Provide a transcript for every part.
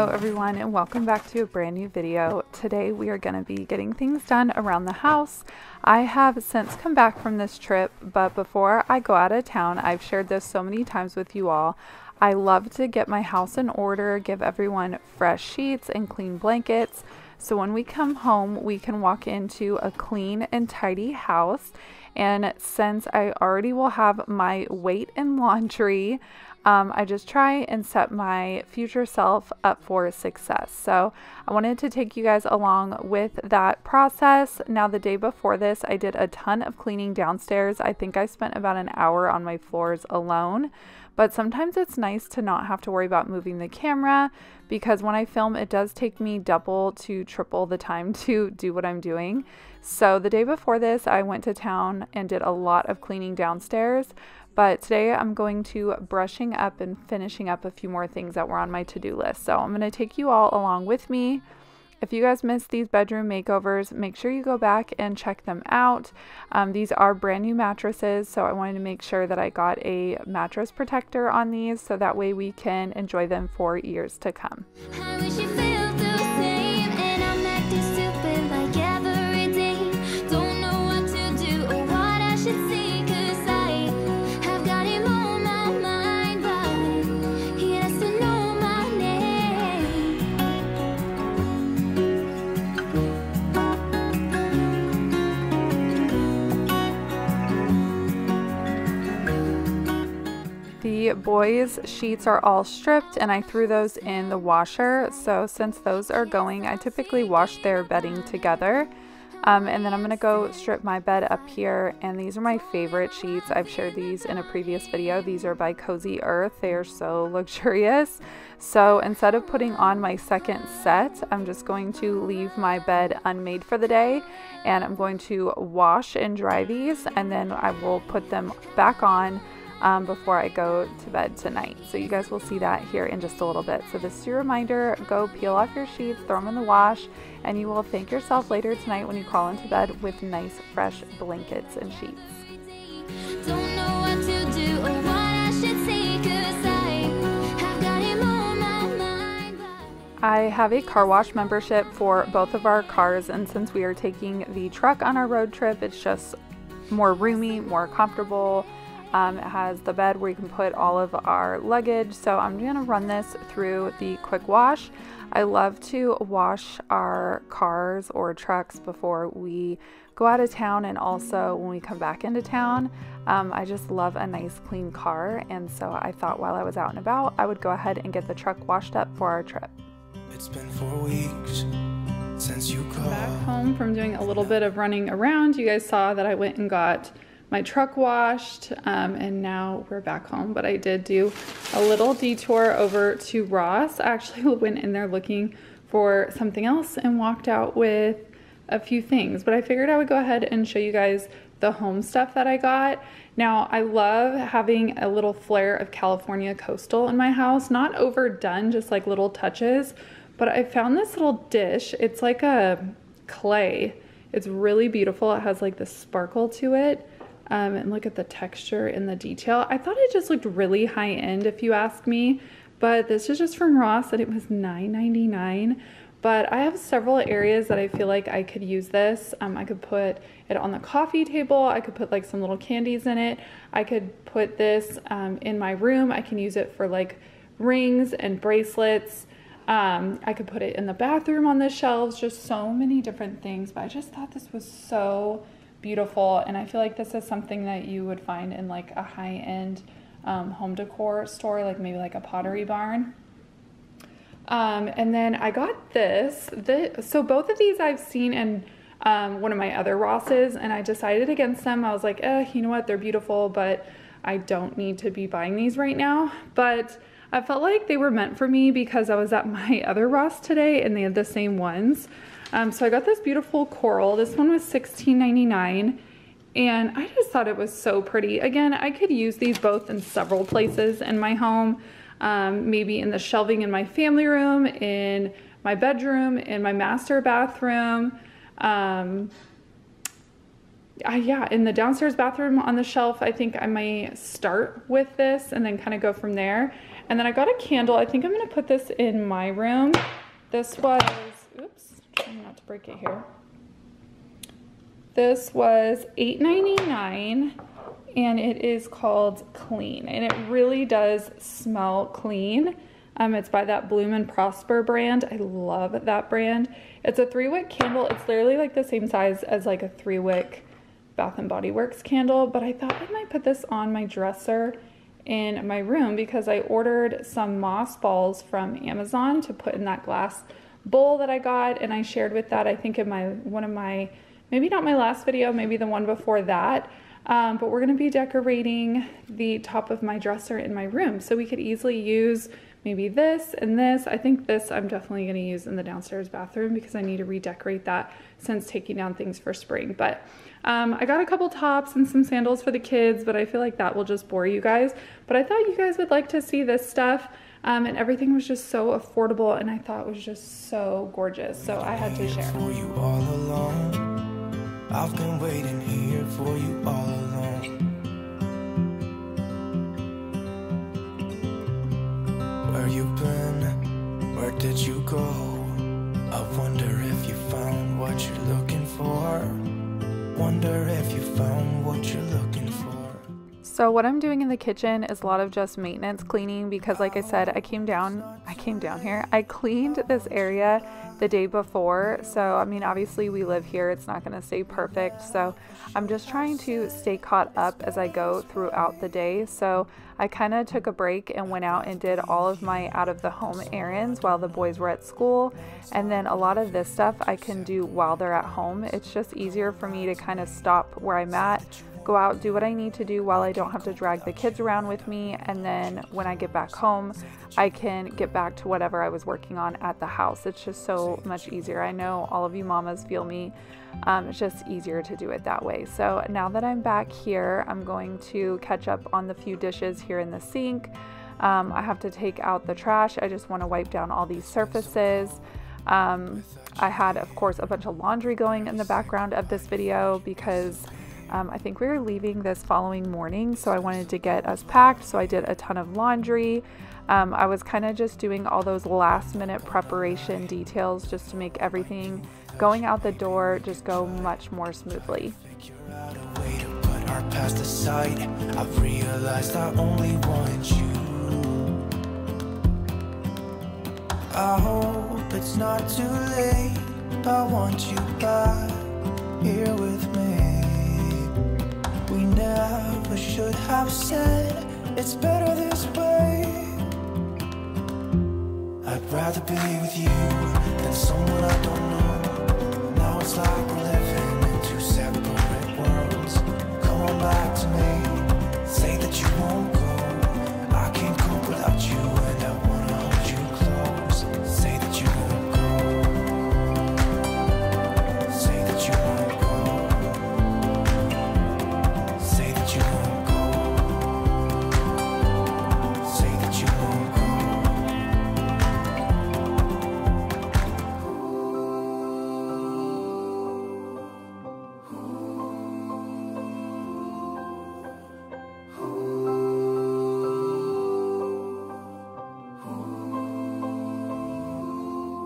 Hello everyone, and welcome back to a brand new video. Today we are going to be getting things done around the house. I have since come back from this trip, but before I go out of town, I've shared this so many times with you all. I love to get my house in order, give everyone fresh sheets and clean blankets, so when we come home we can walk into a clean and tidy house. And since I already will have my weight in laundry, I just try and set my future self up for success. So I wanted to take you guys along with that process. Now, the day before this, I did a ton of cleaning downstairs. I think I spent about an hour on my floors alone. But sometimes it's nice to not have to worry about moving the camera, because when I film, it does take me double to triple the time to do what I'm doing. So the day before this, I went to town and did a lot of cleaning downstairs. But today I'm going to brushing up and finishing up a few more things that were on my to-do list. So I'm going to take you all along with me. If you guys missed these bedroom makeovers, make sure you go back and check them out. These are brand new mattresses, so I wanted to make sure that I got a mattress protector on these, so that way we can enjoy them for years to come. I wish you felt the same, and I'm acting stupid like every day. Don't know what to do or what I should say, 'cause I have got him on my mind, but he has to know my name. The boys' sheets are all stripped and I threw those in the washer. So since those are going, I typically wash their bedding together. And then I'm going to go strip my bed up here, and these are my favorite sheets. I've shared these in a previous video. These are by Cozy Earth. They are so luxurious. So instead of putting on my second set, I'm just going to leave my bed unmade for the day, and I'm going to wash and dry these, and then I will put them back on before I go to bed tonight. So you guys will see that here in just a little bit. So this is your reminder: go peel off your sheets, throw them in the wash, and you will thank yourself later tonight when you crawl into bed with nice fresh blankets and sheets. Don't know what to do or what I should say, 'cause I have got him on my mind. I have a car wash membership for both of our cars, and since we are taking the truck on our road trip, it's just more roomy, more comfortable. It has the bed where you can put all of our luggage, so I'm going to run this through the quick wash. I love to wash our cars or trucks before we go out of town, and also when we come back into town. I just love a nice clean car, and so I thought while I was out and about, I would go ahead and get the truck washed up for our trip. It's been 4 weeks since you called. Back home from doing a little bit of running around, you guys saw that I went and got my truck washed, and now we're back home. But I did do a little detour over to Ross. I actually went in there looking for something else and walked out with a few things, but I figured I would go ahead and show you guys the home stuff that I got. Now, I love having a little flair of California coastal in my house, not overdone, just like little touches. But I found this little dish. It's like a clay. It's really beautiful. It has like this sparkle to it. And look at the texture and the detail. I thought it just looked really high end, if you ask me, but this is just from Ross and it was $9.99. But I have several areas that I feel like I could use this. I could put it on the coffee table. I could put like some little candies in it. I could put this in my room. I can use it for like rings and bracelets. I could put it in the bathroom on the shelves, just so many different things. But I just thought this was so beautiful, and I feel like this is something that you would find in like a high-end home decor store, like maybe like a Pottery Barn. And then I got this. So both of these I've seen in one of my other Rosses, and I decided against them. I was like, you know what, they're beautiful, but I don't need to be buying these right now. But I felt like they were meant for me because I was at my other Ross today and they had the same ones. So I got this beautiful coral. This one was $16.99, and I just thought it was so pretty. Again, I could use these both in several places in my home, maybe in the shelving in my family room, in my bedroom, in my master bathroom, yeah, in the downstairs bathroom on the shelf. I think I might start with this and then kind of go from there. And then I got a candle. I think I'm gonna put this in my room. This was, oops, trying not to break it here. This was $8.99 and it is called Clean, and it really does smell clean. It's by that Bloom and Prosper brand. I love that brand. It's a 3-wick candle. It's literally like the same size as like a 3-wick Bath and Body Works candle, but I thought I might put this on my dresser in my room because I ordered some moss balls from Amazon to put in that glass bowl that I got, and I shared with that, I think in one of my, maybe not my last video, maybe the one before that, but we're gonna be decorating the top of my dresser in my room, so we could easily use maybe this and this. I think this I'm definitely gonna use in the downstairs bathroom because I need to redecorate that since taking down things for spring. But I got a couple tops and some sandals for the kids, but I feel like that will just bore you guys. But I thought you guys would like to see this stuff, and everything was just so affordable, and I thought it was just so gorgeous, so I had to share. For you all alone, I've been waiting here for you all alone. Where you been? Where did you go? I wonder if you found what you're looking for. Wonder if you found what you're looking for. So what I'm doing in the kitchen is a lot of just maintenance cleaning because, like I said, I came down here. I cleaned this area the day before. So, I mean, obviously we live here. It's not going to stay perfect. So I'm just trying to stay caught up as I go throughout the day. So I kind of took a break and went out and did all of my out of the home errands while the boys were at school. And then a lot of this stuff I can do while they're at home. It's just easier for me to kind of stop where I'm at, go out, do what I need to do while I don't have to drag the kids around with me, and then when I get back home I can get back to whatever I was working on at the house. It's just so much easier. I know all of you mamas feel me. It's just easier to do it that way. So now that I'm back here, I'm going to catch up on the few dishes here in the sink. I have to take out the trash. I just want to wipe down all these surfaces. I had, of course, a bunch of laundry going in the background of this video because I think we were leaving this following morning, so I wanted to get us packed, so I did a ton of laundry. I was kind of just doing all those last minute preparation details just to make everything going out the door just go much more smoothly. Our past aside, I've realized I only want you. I hope it's not too late. I want you back here with me. We never should have said it's better this way. I'd rather be with you than someone I don't know. Now it's like we're living in two separate worlds. Come on back to me, say that you won't go. I can't cope without you and I wanna hold you close. Say that you won't go. Say that you won't go. Say that you won't go. Say that you won't go.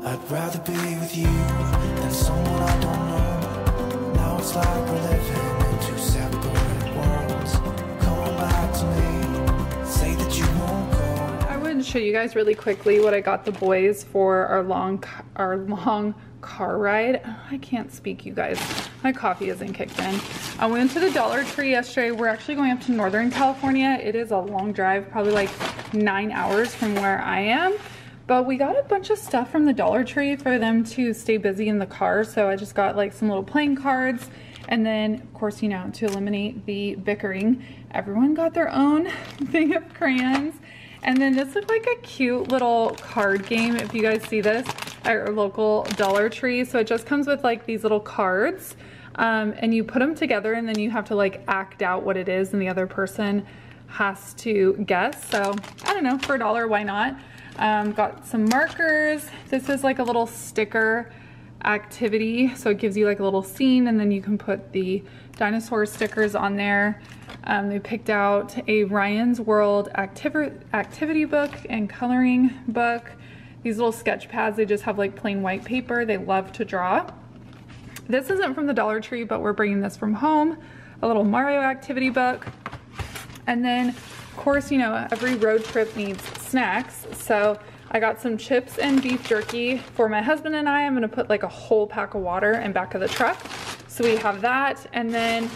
I'd rather be with you than someone I don't know. Now it's like we're living in two separate worlds. Come on back to me, say that you won't go. I would show you guys really quickly what I got the boys for our long car ride. I can't speak, you guys. My coffee isn't kicked in. I went to the Dollar Tree yesterday. We're actually going up to Northern California. It is a long drive, probably like 9 hours from where I am. But we got a bunch of stuff from the Dollar Tree for them to stay busy in the car. So I just got like some little playing cards. And then, of course, you know, to eliminate the bickering, everyone got their own thing of crayons. And then this looked like a cute little card game, if you guys see this, at our local Dollar Tree. So it just comes with like these little cards. And you put them together and then you have to like act out what it is and the other person has to guess. So I don't know, for $1, why not? Got some markers. This is like a little sticker activity. So it gives you like a little scene, and then you can put the dinosaur stickers on there. They picked out a Ryan's World activity book and coloring book. These little sketch pads, they just have like plain white paper. They love to draw. This isn't from the Dollar Tree, but we're bringing this from home. A little Mario activity book. And then, of course, you know, every road trip needs snacks. So I got some chips and beef jerky for my husband and I. I'm gonna put like a whole pack of water in back of the truck. So we have that. And then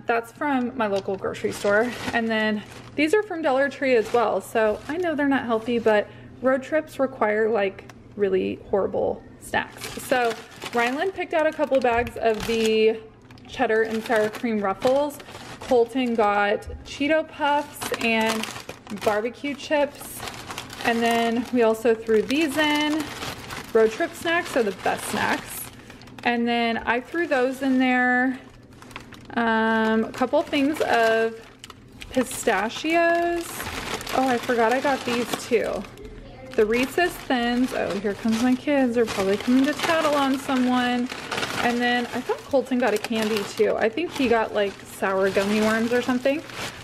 that's from my local grocery store. And then these are from Dollar Tree as well. So I know they're not healthy, but road trips require like really horrible snacks. So Rylan picked out a couple bags of the cheddar and sour cream Ruffles. Colton got Cheeto Puffs and barbecue chips. And then we also threw these in. Road trip snacks are the best snacks. And then I threw those in there. A couple things of pistachios. Oh, I forgot I got these too. The Reese's Thins. Oh, here comes my kids. They're probably coming to tattle on someone. And then I thought Colton got a candy too. I think he got like sour gummy worms or something.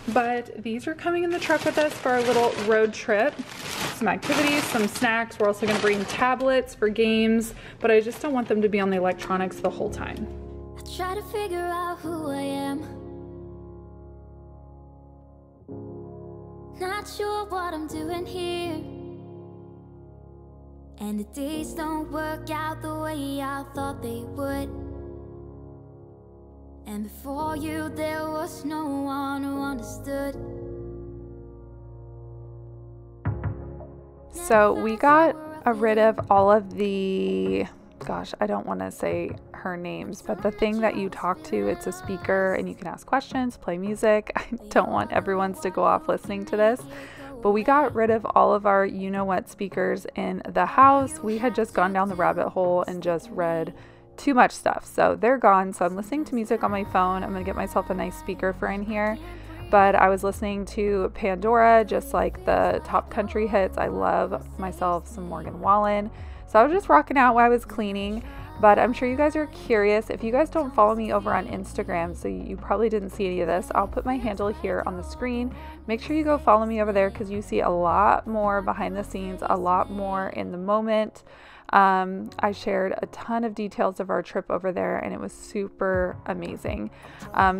But these are coming in the truck with us for our little road trip. Some activities, some snacks. We're also going to bring tablets for games, but I just don't want them to be on the electronics the whole time. I try to figure out who I am. Not sure what I'm doing here. And the days don't work out the way I thought they would. And before you there was no one who understood. So we got rid of all of the, gosh, I don't want to say her names, but the thing that you talk to, it's a speaker and you can ask questions, play music. I don't want everyone's to go off listening to this. But we got rid of all of our you-know-what speakers in the house. We had just gone down the rabbit hole and just read too much stuff. So they're gone. So I'm listening to music on my phone. I'm going to get myself a nice speaker for in here. But I was listening to Pandora, just like the top country hits. I love myself some Morgan Wallen. So I was just rocking out while I was cleaning. But I'm sure you guys are curious. If you guys don't follow me over on Instagram, so you probably didn't see any of this, I'll put my handle here on the screen. Make sure you go follow me over there because you see a lot more behind the scenes, a lot more in the moment. I shared a ton of details of our trip over there and it was super amazing.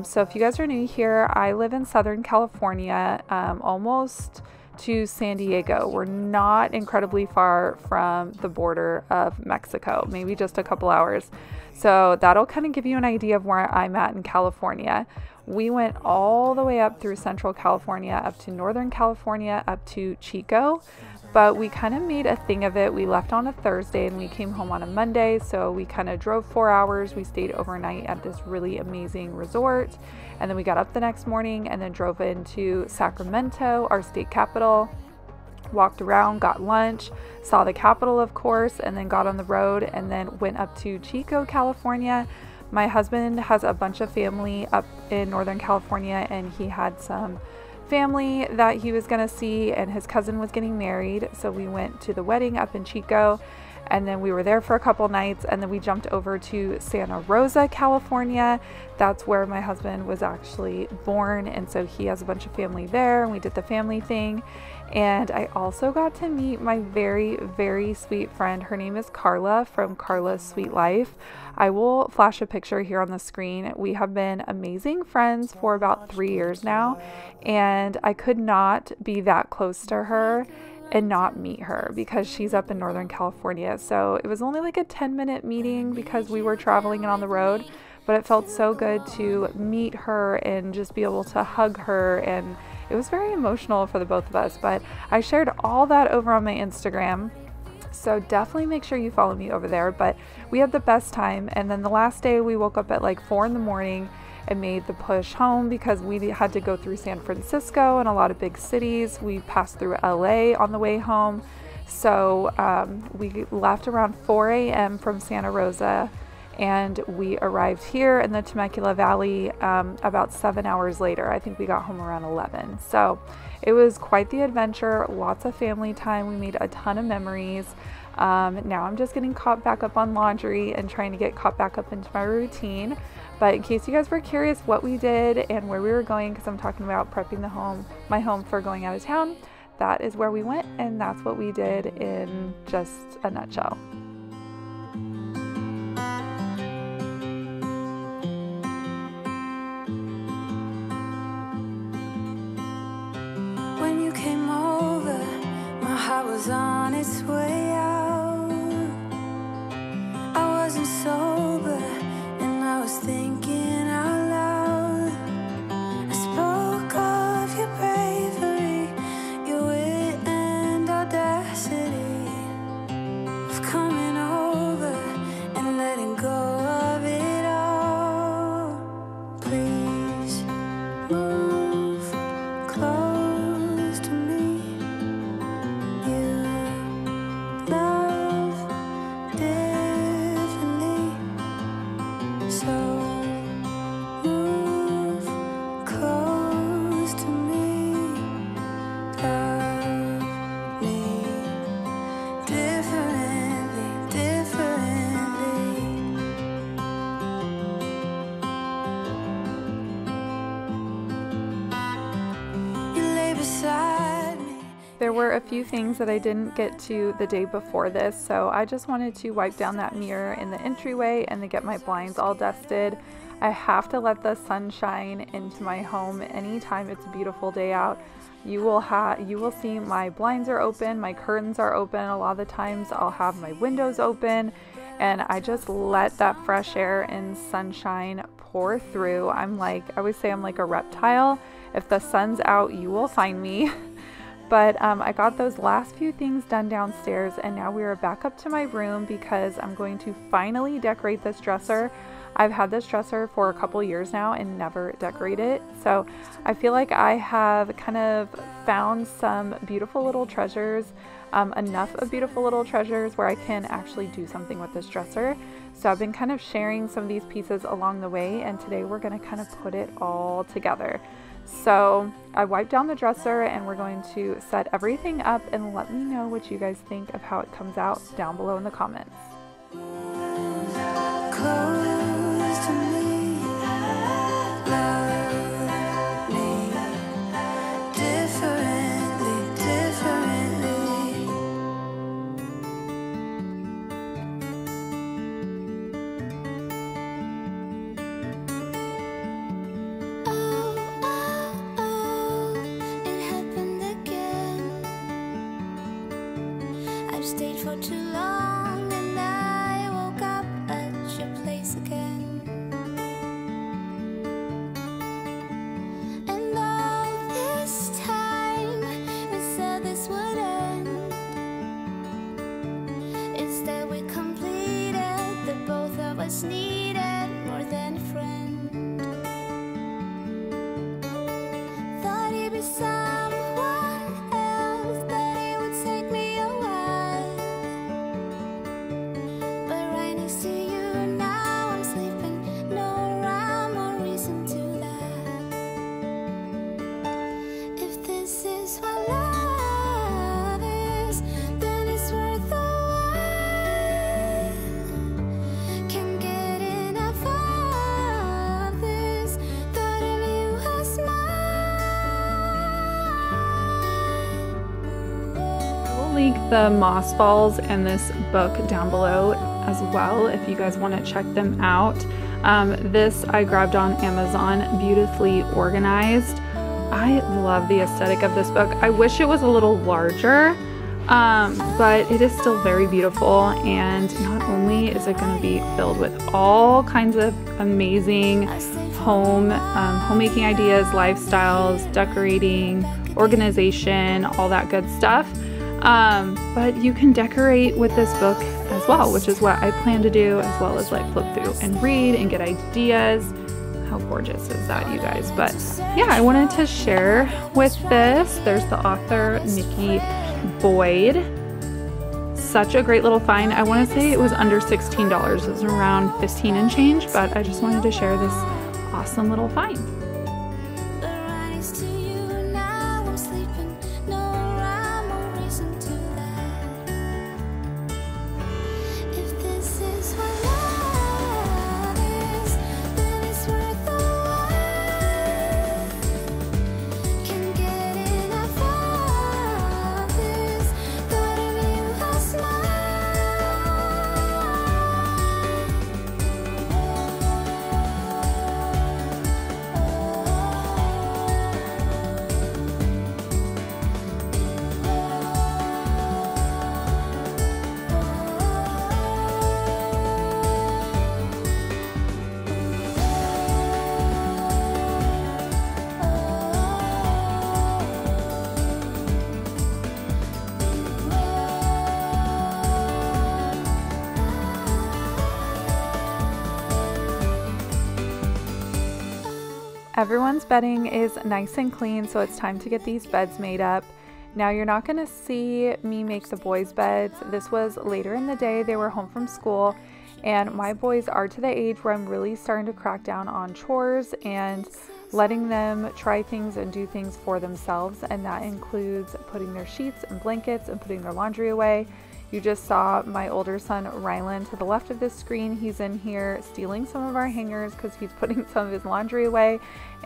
So if you guys are new here, I live in Southern California, almost to San Diego. We're not incredibly far from the border of Mexico, maybe just a couple hours. So that'll kind of give you an idea of where I'm at in California. We went all the way up through Central California, up to Northern California, up to Chico, but we kind of made a thing of it. We left on a Thursday and we came home on a Monday. So we kind of drove 4 hours. We stayed overnight at this really amazing resort. And then we got up the next morning and then drove into Sacramento, our state capital, walked around, got lunch, saw the Capitol, of course, and then got on the road and then went up to Chico, California. My husband has a bunch of family up in Northern California and he had some family that he was going to see and his cousin was getting married. So we went to the wedding up in Chico and then we were there for a couple nights and then we jumped over to Santa Rosa, California. That's where my husband was actually born and so he has a bunch of family there and we did the family thing. And I also got to meet my very, very sweet friend. Her name is Carla from Carla's Sweet Life. I will flash a picture here on the screen. We have been amazing friends for about 3 years now, and I could not be that close to her and not meet her because she's up in Northern California. So it was only like a 10-minute meeting because we were traveling and on the road, but it felt so good to meet her and just be able to hug her, and it was very emotional for the both of us. But I shared all that over on my Instagram, so definitely make sure you follow me over there. But we had the best time, and then the last day we woke up at like 4 in the morning and made the push home because we had to go through San Francisco and a lot of big cities. We passed through LA on the way home, so we left around 4 a.m. from Santa Rosa and we arrived here in the Temecula Valley about 7 hours later. I think we got home around 11. So it was quite the adventure, lots of family time. We made a ton of memories. Now I'm just getting caught back up on laundry and trying to get caught back up into my routine. But in case you guys were curious what we did and where we were going, because I'm talking about prepping my home for going out of town, that is where we went, and that's what we did in just a nutshell. When you came over, my heart was on its way out. I wasn't sober, and I was thinking out loud. I spoke of your bravery, your wit and audacity, of coming over and letting go of it all. Please move close to me. You love differently, so move close to me. Love me differently, differently. You lay beside me. There were a few things that I didn't get to the day before this, so I just wanted to wipe down that mirror in the entryway and then get my blinds all dusted. I have to let the sun shine into my home anytime it's a beautiful day out. You will see my blinds are open, my curtains are open. A lot of the times I'll have my windows open, and I just let that fresh air and sunshine pour through. I always say I'm like a reptile. If the sun's out, you will find me. But I got those last few things done downstairs, and now we are back up to my room because I'm going to finally decorate this dresser. I've had this dresser for a couple years now and never decorated it. So I feel like I have kind of found some beautiful little treasures, enough of beautiful little treasures where I can actually do something with this dresser. So I've been kind of sharing some of these pieces along the way, and today we're going to kind of put it all together. So I wiped down the dresser and we're going to set everything up, and let me know what you guys think of how it comes out down below in the comments. Close to me. Love me differently, differently. It happened again. I've stayed for too long, and I woke up at your place again. And all this time, we said this would end. Instead, we completed that both of us needed more than a friend. Thought he'd be someone else, but it would take me a while. But right next to you now I'm sleeping, no rhyme or reason to that. If this is what love is, then it's worth the while. Can't get enough of this, thought of you as I will link the moss balls and this book down below as well if you guys want to check them out. This I grabbed on Amazon, beautifully organized. I love the aesthetic of this book. I wish it was a little larger, but it is still very beautiful, and not only is it going to be filled with all kinds of amazing homemaking ideas, lifestyles, decorating, organization, all that good stuff. But you can decorate with this book as well, which is what I plan to do, as well as like flip through and read and get ideas. How gorgeous is that, you guys? But yeah, I wanted to share with this. There's the author, Nikki Boyd. Such a great little find. I want to say it was under $16. It was around 15 and change, but I just wanted to share this awesome little find. Everyone's bedding is nice and clean, so it's time to get these beds made up. Now you're not going to see me make the boys' beds. This was later in the day. They were home from school, and my boys are to the age where I'm really starting to crack down on chores and letting them try things and do things for themselves, and that includes putting their sheets and blankets and putting their laundry away. You just saw my older son Rylan to the left of this screen. He's in here stealing some of our hangers because he's putting some of his laundry away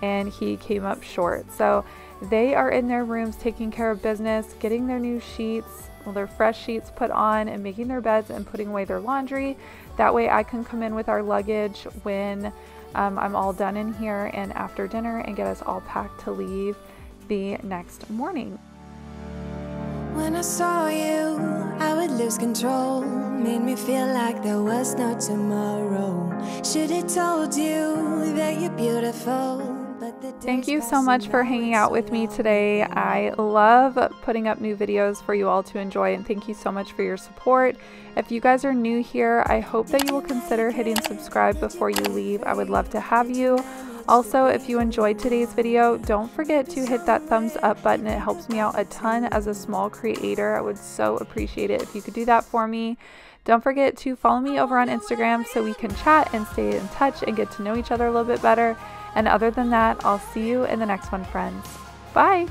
and he came up short. So they are in their rooms taking care of business, getting their new sheets, well, their fresh sheets put on, and making their beds and putting away their laundry. That way I can come in with our luggage when I'm all done in here and after dinner and get us all packed to leave the next morning. When I saw you, I would lose control. Made me feel like there was no tomorrow. Should have told you that you're beautiful. Thank you so much for hanging out with me today. I love putting up new videos for you all to enjoy, and thank you so much for your support. If you guys are new here, I hope that you will consider hitting subscribe before you leave. I would love to have you. Also, if you enjoyed today's video, don't forget to hit that thumbs up button. It helps me out a ton as a small creator. I would so appreciate it if you could do that for me. Don't forget to follow me over on Instagram so we can chat and stay in touch and get to know each other a little bit better. And other than that, I'll see you in the next one, friends. Bye!